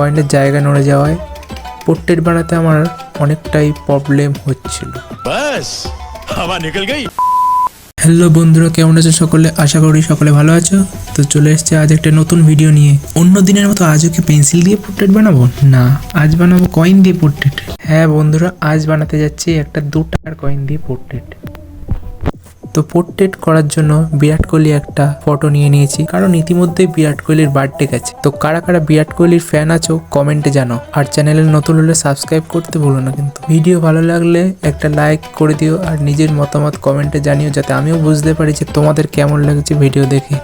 কয়েনের জায়গা নড়ে যাওয়ায় পোর্ট্রেট বানাতে আমার অনেকটাই প্রবলেম হচ্ছিল। বাস হাওয়া নিকল গই। হ্যালো বন্ধুরা, কেমন আছো সকলে? আশা করি সকলে ভালো আছো। তো চলে এসেছে আজ একটা নতুন ভিডিও নিয়ে। অন্য দিনের মতো আজও কি পেন্সিল দিয়ে পোর্ট্রেট বানাবো? না, আজ বানাবো কয়েন দিয়ে পোর্ট্রেট। হ্যাঁ বন্ধুরা, আজ বানাতে যাচ্ছি একটা 2 টাকার কয়েন দিয়ে পোর্ট্রেট। তো পোর্ট্রেট করার জন্য বিরাট কোহলি একটা ফটো নিয়ে নিয়েছি, কারণ ইতিমধ্যে বিরাট কোহলির বার্থডে গেছে। তো কারা কারা বিরাট কোহলির ফ্যান আছো কমেন্টে জানাও, আর চ্যানেলে নতুন হলে সাবস্ক্রাইব করতে ভুলো না কিন্তু। ভিডিও ভালো লাগলে একটা লাইক করে দিও, আর নিজের মতামত কমেন্টে জানিও, যাতে আমিও বুঝতে পারি যে তোমাদের কেমন লাগছে ভিডিও দেখে।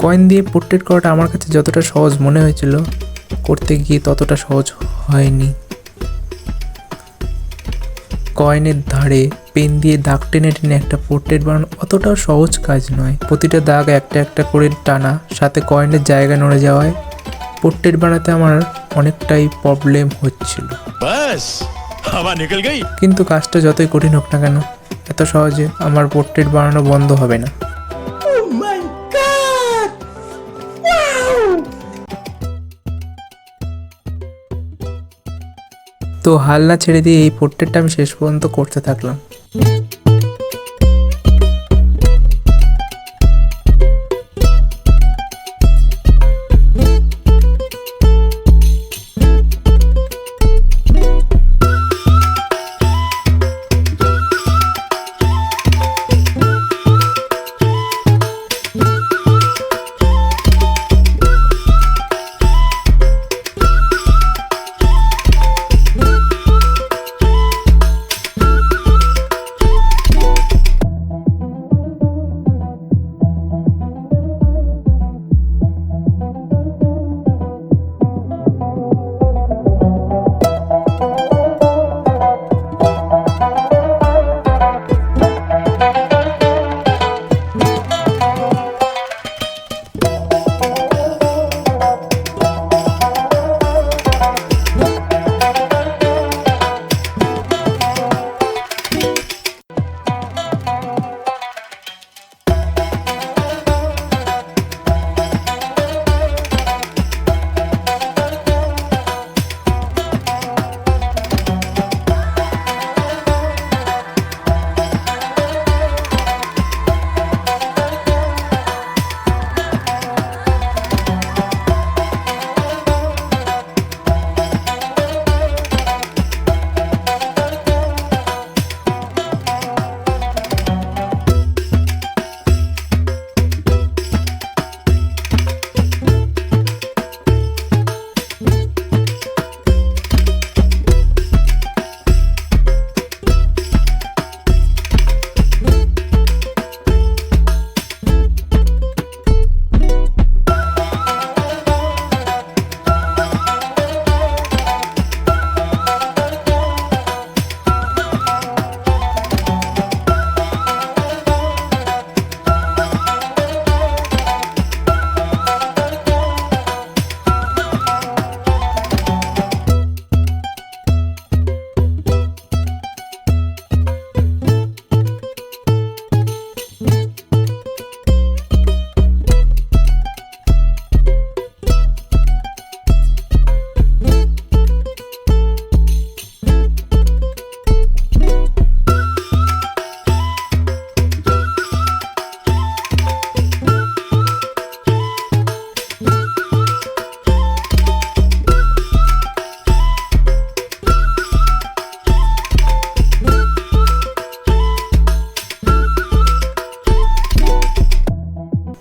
কয়েন দিয়ে পোর্ট্রেট করাটা আমার কাছে যতটা সহজ মনে হয়েছিল, করতে গিয়ে ততটা সহজ হয়নি। কয়েনের ধারে পেন দিয়ে দাগ টেনে টেনে একটা পোর্ট্রেট বানানো অতটাও সহজ কাজ নয়। প্রতিটা দাগ একটা একটা করে টানা, সাথে কয়েনের জায়গা নড়ে যাওয়ায় পোর্ট্রেট বানাতে আমার অনেকটাই প্রবলেম হচ্ছিল। বাস হাওয়া নিকল গই। কিন্তু কাজটা যতই কঠিন হোক না কেন, এত সহজে আমার পোর্ট্রেট বানানো বন্ধ হবে না। তো হাল না ছেড়ে দিয়ে এই পোর্ট্রেটটা আমি শেষ পর্যন্ত করতে থাকলাম।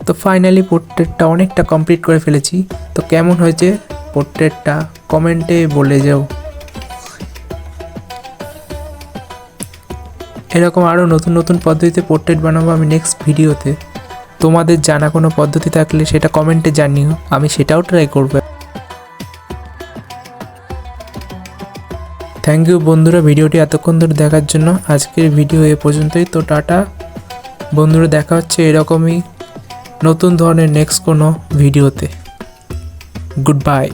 তো ফাইনালি পোর্ট্রেটটা অনেকটা কমপ্লিট করে ফেলেছি। তো কেমন হয়েছে পোর্ট্রেটটা কমেন্টে বলে যাও। এরকম আরও নতুন নতুন পদ্ধতিতে পোর্ট্রেট বানাবো আমি নেক্সট ভিডিওতে। তোমাদের জানা কোনো পদ্ধতি থাকলে সেটা কমেন্টে জানিও, আমি সেটাও ট্রাই করব। থ্যাংক ইউ বন্ধুরা ভিডিওটি এতক্ষণ ধরে দেখার জন্য। আজকের ভিডিও এ পর্যন্তই। তো টাটা বন্ধুরা, দেখা হচ্ছে এরকমই নতুন ধরনের নেক্সট কোনো ভিডিওতে। Good bye.